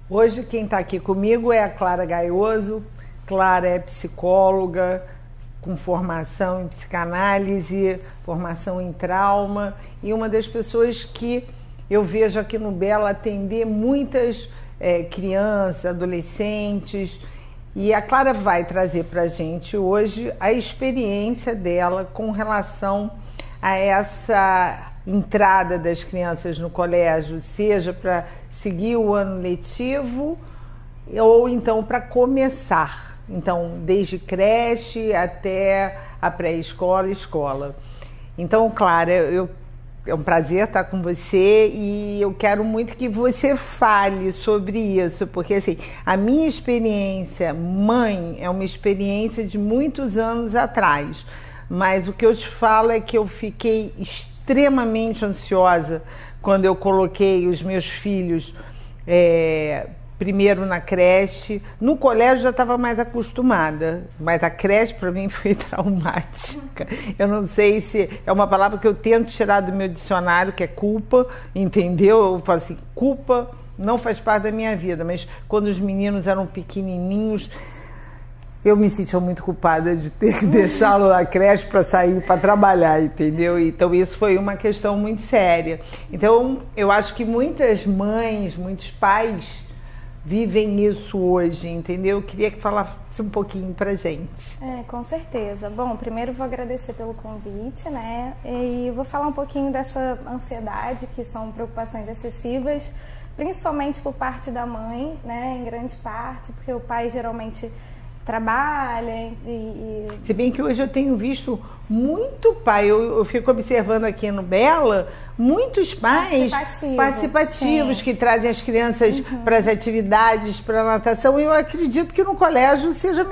Hoje quem está aqui comigo é a Clara Gaioso. Clara é psicóloga com formação em psicanálise, formação em trauma e uma das pessoas que eu vejo aqui no Belo atender muitas crianças, adolescentes. E a Clara vai trazer para a gente hoje a experiência dela com relação a essa entrada das crianças no colégio, seja para seguir o ano letivo ou então para começar. Então, desde creche até a pré-escola e escola. Então, Clara, é um prazer estar com você e eu quero muito que você fale sobre isso, porque assim, a minha experiência mãe é uma experiência de muitos anos atrás, mas o que eu te falo é que eu fiquei extremamente ansiosa quando eu coloquei os meus filhos primeiro na creche. No colégio já estava mais acostumada, mas a creche para mim foi traumática. Eu não sei se é uma palavra que eu tento tirar do meu dicionário, que é culpa, entendeu? Eu falo assim, culpa não faz parte da minha vida, mas quando os meninos eram pequenininhos, eu me sentia muito culpada de ter que deixá-lo na creche para sair para trabalhar, entendeu? Então isso foi uma questão muito séria. Então eu acho que muitas mães, muitos pais vivem isso hoje, entendeu? Eu queria que falasse um pouquinho pra gente. Com certeza. Bom, primeiro vou agradecer pelo convite, né? E vou falar um pouquinho dessa ansiedade, que são preocupações excessivas, principalmente por parte da mãe, né? Em grande parte, porque o pai geralmente trabalha Se bem que hoje eu tenho visto muito pai, eu fico observando aqui no Bela, muitos pais participativos que trazem as crianças para as atividades, para a natação, e eu acredito que no colégio seja a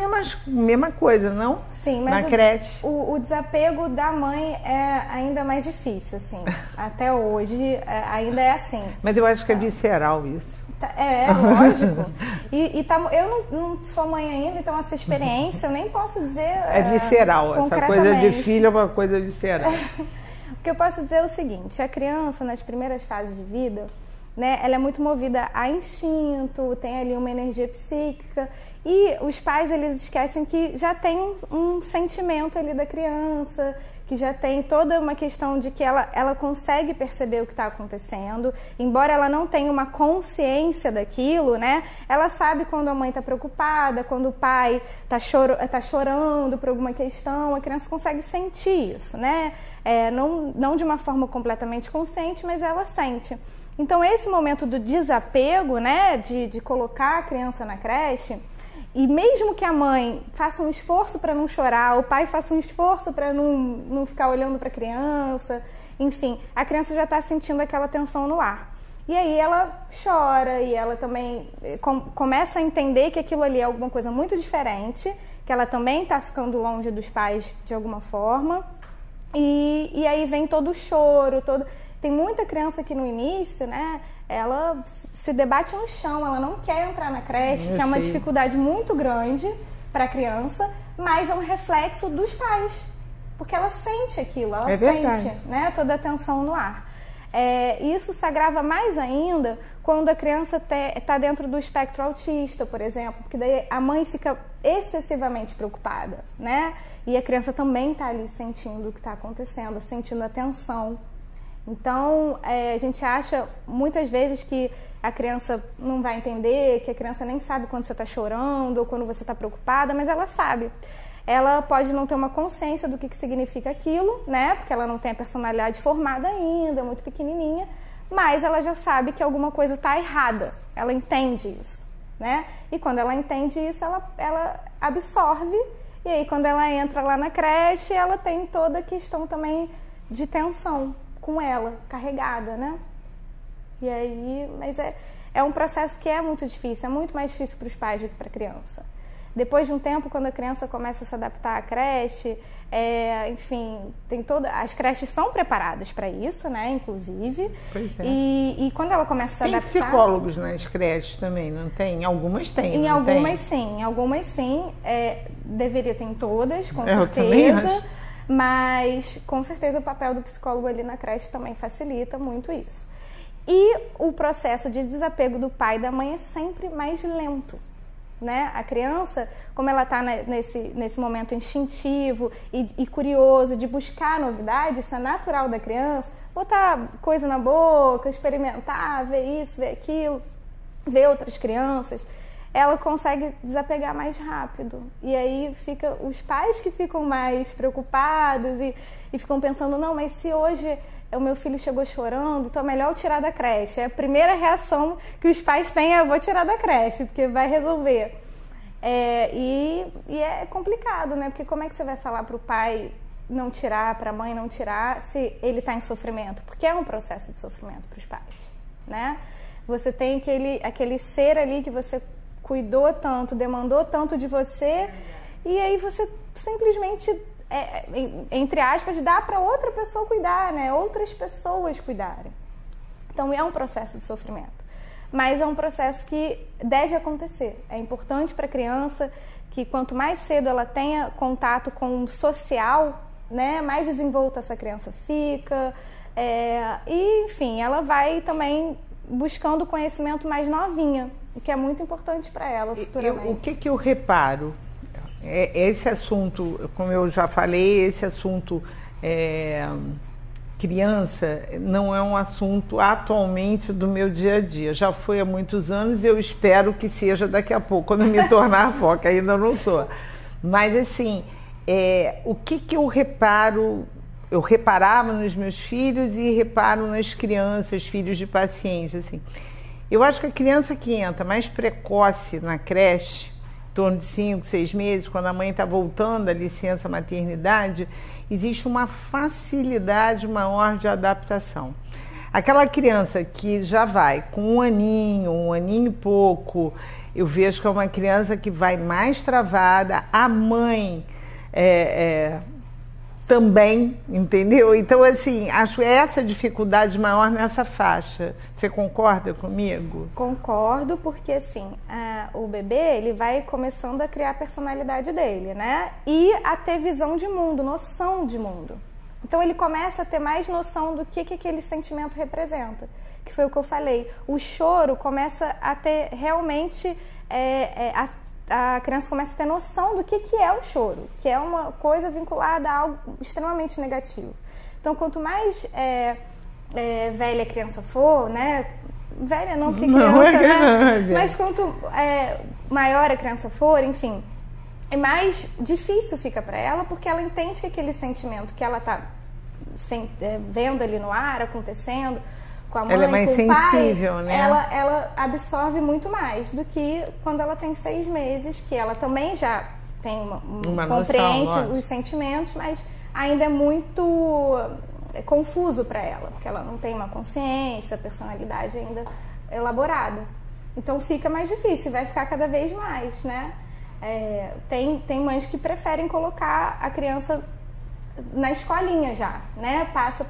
mesma coisa, não? Sim, mas na creche. O desapego da mãe é ainda mais difícil, assim, até hoje ainda é assim. Mas eu acho que é visceral isso. Lógico. Eu não sou mãe ainda, então essa experiência eu nem posso dizer. É visceral, essa coisa de filho é uma coisa visceral. O que eu posso dizer é o seguinte: a criança, nas primeiras fases de vida, né, ela é muito movida a instinto, tem ali uma energia psíquica, e os pais eles esquecem que já tem um sentimento ali da criança, que já tem toda uma questão de que ela consegue perceber o que está acontecendo, embora ela não tenha uma consciência daquilo, né? Ela sabe quando a mãe está preocupada, quando o pai tá chorando por alguma questão, a criança consegue sentir isso, né? Não de uma forma completamente consciente, mas ela sente. Então esse momento do desapego, né, de colocar a criança na creche, e mesmo que a mãe faça um esforço para não chorar, o pai faça um esforço para não ficar olhando para a criança, enfim, a criança já está sentindo aquela tensão no ar. E aí ela chora e ela também começa a entender que aquilo ali é alguma coisa muito diferente, que ela também está ficando longe dos pais de alguma forma. E aí vem todo o choro, Tem muita criança que no início, né, ela se debate no chão, ela não quer entrar na creche, que é uma dificuldade muito grande para a criança, mas é um reflexo dos pais, porque ela sente aquilo, ela sente, né, toda a tensão no ar. Isso se agrava mais ainda quando a criança está dentro do espectro autista, por exemplo, porque daí a mãe fica excessivamente preocupada, né? E a criança também está ali sentindo o que está acontecendo, sentindo a tensão. Então, a gente acha muitas vezes que a criança não vai entender, que a criança nem sabe quando você está chorando ou quando você está preocupada, mas ela sabe. Ela pode não ter uma consciência do que significa aquilo, né? Porque ela não tem a personalidade formada ainda, é muito pequenininha, mas ela já sabe que alguma coisa está errada. Ela entende isso, né? E quando ela entende isso, ela absorve. E aí, quando ela entra lá na creche, ela tem toda a questão também de tensão com ela, carregada, né? E aí, mas é um processo que é muito difícil, é muito mais difícil para os pais do que para a criança. Depois de um tempo, quando a criança começa a se adaptar à creche, enfim, as creches são preparadas para isso, né, inclusive. Pois é. E quando ela começa a se adaptar... Tem psicólogos nas creches também, não tem? Algumas tem, Em não algumas tem? sim, em algumas sim. Deveria ter em todas, com Eu também certeza. acho. Mas, com certeza, o papel do psicólogo ali na creche também facilita muito isso. E o processo de desapego do pai e da mãe é sempre mais lento, né? A criança, como ela está nesse momento instintivo e curioso de buscar novidade, isso é natural da criança, botar coisa na boca, experimentar, ver isso, ver aquilo, ver outras crianças, ela consegue desapegar mais rápido. E aí fica os pais que ficam mais preocupados e ficam pensando, não, mas se hoje o meu filho chegou chorando, então é melhor eu tirar da creche. É a primeira reação que os pais têm é, eu vou tirar da creche, porque vai resolver. E é complicado, né? Porque como é que você vai falar para o pai não tirar, para a mãe não tirar, se ele está em sofrimento? Porque é um processo de sofrimento para os pais, né? Você tem aquele ser ali que você cuidou tanto, demandou tanto de você, e aí você simplesmente, entre aspas, dá para outra pessoa cuidar, né? Outras pessoas cuidarem. Então é um processo de sofrimento, mas é um processo que deve acontecer. É importante para a criança que quanto mais cedo ela tenha contato com o social, né, mais desenvolta essa criança fica, e enfim, ela vai também buscando conhecimento mais novinha, o que é muito importante para ela futuramente. O que eu reparo? Esse assunto, como eu já falei, esse assunto criança não é um assunto atualmente do meu dia a dia. Já foi há muitos anos e eu espero que seja daqui a pouco, quando me tornar avó, que ainda não sou. Mas assim, o que eu reparo... Eu reparava nos meus filhos e reparo nas crianças, filhos de pacientes, assim. Eu acho que a criança que entra mais precoce na creche, em torno de 5, 6 meses, quando a mãe está voltando da licença maternidade, existe uma facilidade maior de adaptação. Aquela criança que já vai com um aninho e pouco, eu vejo que é uma criança que vai mais travada, a mãe também, entendeu? Então, assim, acho essa dificuldade maior nessa faixa. Você concorda comigo? Concordo, porque, assim, o bebê, ele vai começando a criar a personalidade dele, né? E a ter visão de mundo, noção de mundo. Então, ele começa a ter mais noção do que aquele sentimento representa. Que foi o que eu falei. O choro começa a ter realmente... a criança começa a ter noção do que é o choro, que é uma coisa vinculada a algo extremamente negativo. Então, quanto mais velha a criança for, né? Velha não, porque criança, né? Mas quanto maior a criança for, enfim, mais difícil fica para ela, porque ela entende que aquele sentimento que ela está vendo ali no ar, acontecendo, com a mãe, ela é mais com o pai, sensível, né? Ela absorve muito mais do que quando ela tem 6 meses, que ela também já tem compreende noção, os sentimentos, mas ainda é muito confuso para ela, porque ela não tem uma consciência, personalidade ainda elaborada. Então fica mais difícil, vai ficar cada vez mais, né? Tem mães que preferem colocar a criança na escolinha já, né? Passa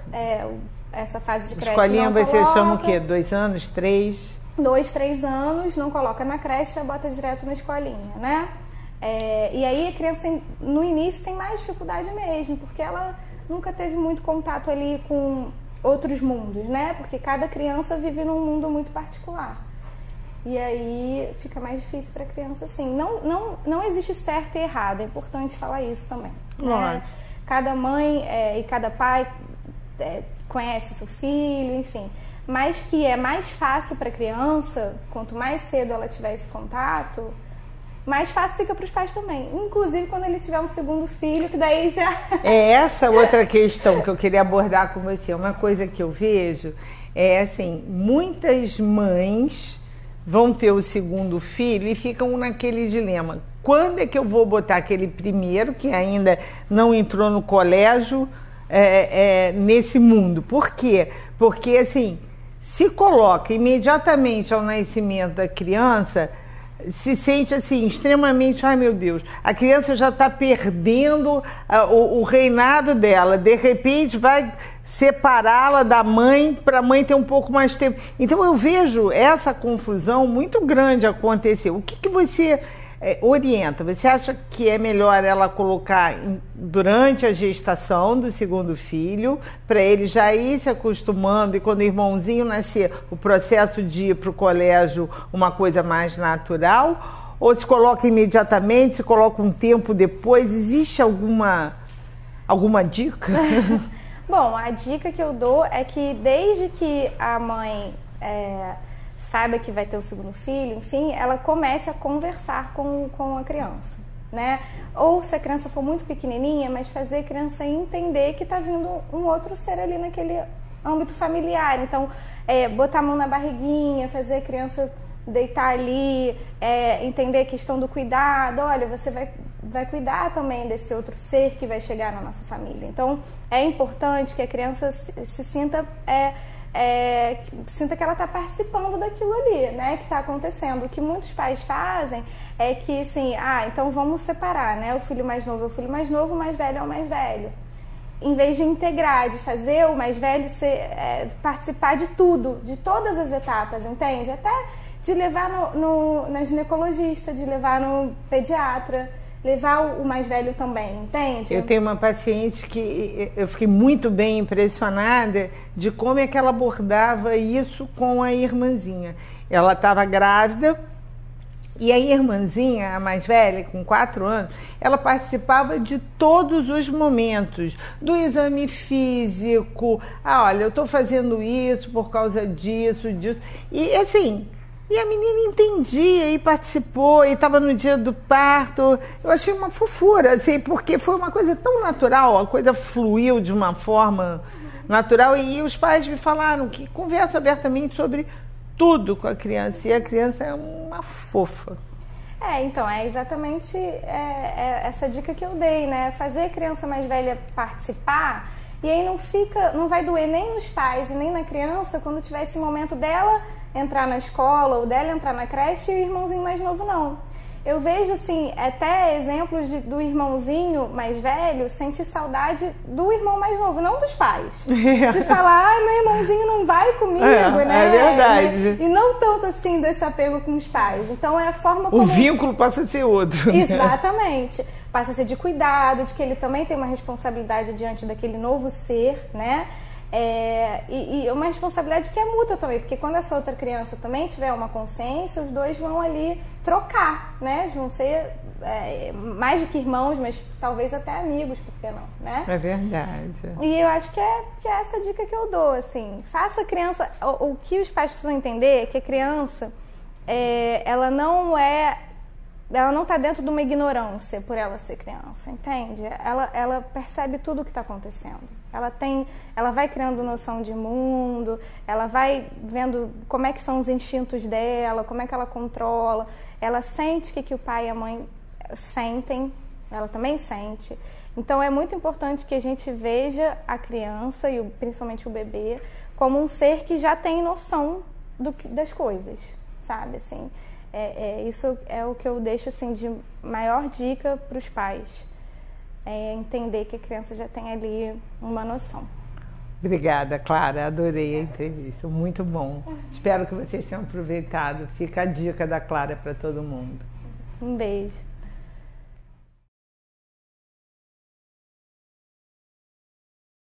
essa fase de creche. Escolinha você chama o quê? 2 anos, 3? 2, 3 anos, não coloca na creche, já bota direto na escolinha, né? E aí a criança no início tem mais dificuldade mesmo, porque ela nunca teve muito contato ali com outros mundos, né? Porque cada criança vive num mundo muito particular. E aí fica mais difícil para a criança, assim. Não existe certo e errado, é importante falar isso também. Né? Cada mãe e cada pai conhece o seu filho, enfim. Mas que é mais fácil para a criança, quanto mais cedo ela tiver esse contato, mais fácil fica para os pais também. Inclusive quando ele tiver um segundo filho, que daí já... Essa outra questão que eu queria abordar com você. Uma coisa que eu vejo assim, muitas mães vão ter o segundo filho e ficam naquele dilema. Quando é que eu vou botar aquele primeiro, que ainda não entrou no colégio, nesse mundo? Por quê? Porque, assim, se coloca imediatamente ao nascimento da criança, se sente, assim, extremamente... Ai, meu Deus, a criança já está perdendo o reinado dela. De repente, vai separá-la da mãe para a mãe ter um pouco mais de tempo. Então, eu vejo essa confusão muito grande acontecer. O que você orienta. Você acha que é melhor ela colocar durante a gestação do segundo filho, para ele já ir se acostumando, e quando o irmãozinho nascer, o processo de ir para o colégio, uma coisa mais natural? Ou se coloca imediatamente, se coloca um tempo depois? Existe alguma dica? Bom, a dica que eu dou é que desde que a mãe saiba que vai ter o segundo filho, enfim, ela comece a conversar com a criança, né? Ou se a criança for muito pequenininha, mas fazer a criança entender que está vindo um outro ser ali naquele âmbito familiar. Então, botar a mão na barriguinha, fazer a criança deitar ali, entender a questão do cuidado. Olha, você vai cuidar também desse outro ser que vai chegar na nossa família. Então, é importante que a criança se sinta sinta que ela está participando daquilo ali, né, que está acontecendo. O que muitos pais fazem é que, assim, então vamos separar, né, o filho mais novo é o filho mais novo, o mais velho é o mais velho. Em vez de integrar, de fazer o mais velho participar de tudo, de todas as etapas, entende? Até de levar na ginecologista, de levar no pediatra, levar o mais velho também, entende? Eu tenho uma paciente que eu fiquei muito bem impressionada de como é que ela abordava isso com a irmãzinha. Ela estava grávida e a irmãzinha, a mais velha, com 4 anos, ela participava de todos os momentos, do exame físico. Olha, eu estou fazendo isso por causa disso. E assim... E a menina entendia e participou, e estava no dia do parto. Eu achei uma fofura, assim, porque foi uma coisa tão natural, a coisa fluiu de uma forma natural. E os pais me falaram que conversa abertamente sobre tudo com a criança, e a criança é uma fofa. Então, é exatamente essa dica que eu dei, né? Fazer a criança mais velha participar, e aí não vai doer nem nos pais e nem na criança quando tiver esse momento dela entrar na escola ou dela entrar na creche e o irmãozinho mais novo não. Eu vejo, assim, até exemplos do irmãozinho mais velho sentir saudade do irmão mais novo, não dos pais. De falar, meu irmãozinho não vai comigo, né? É verdade. E não tanto, assim, desse apego com os pais. Então, é a forma como... O vínculo passa a ser outro. Exatamente. Passa a ser de cuidado, de que ele também tem uma responsabilidade diante daquele novo ser, né? E uma responsabilidade que é mútua também, porque quando essa outra criança também tiver uma consciência, os dois vão ali trocar, né? Vão ser mais do que irmãos, mas talvez até amigos, por que não, né? É verdade. E eu acho que é essa dica que eu dou, assim, faça a criança... O que os pais precisam entender é que a criança, ela não está dentro de uma ignorância por ela ser criança, entende? Ela percebe tudo o que está acontecendo. Ela vai criando noção de mundo, ela vai vendo como é que são os instintos dela, como é que ela controla. Ela sente o que o pai e a mãe sentem, ela também sente. Então é muito importante que a gente veja a criança, e principalmente o bebê, como um ser que já tem noção das coisas, sabe? Assim, isso é o que eu deixo, assim, de maior dica para os pais. Entender que a criança já tem ali uma noção. Obrigada, Clara. Adorei a entrevista. Muito bom. Espero que vocês tenham aproveitado. Fica a dica da Clara para todo mundo. Um beijo.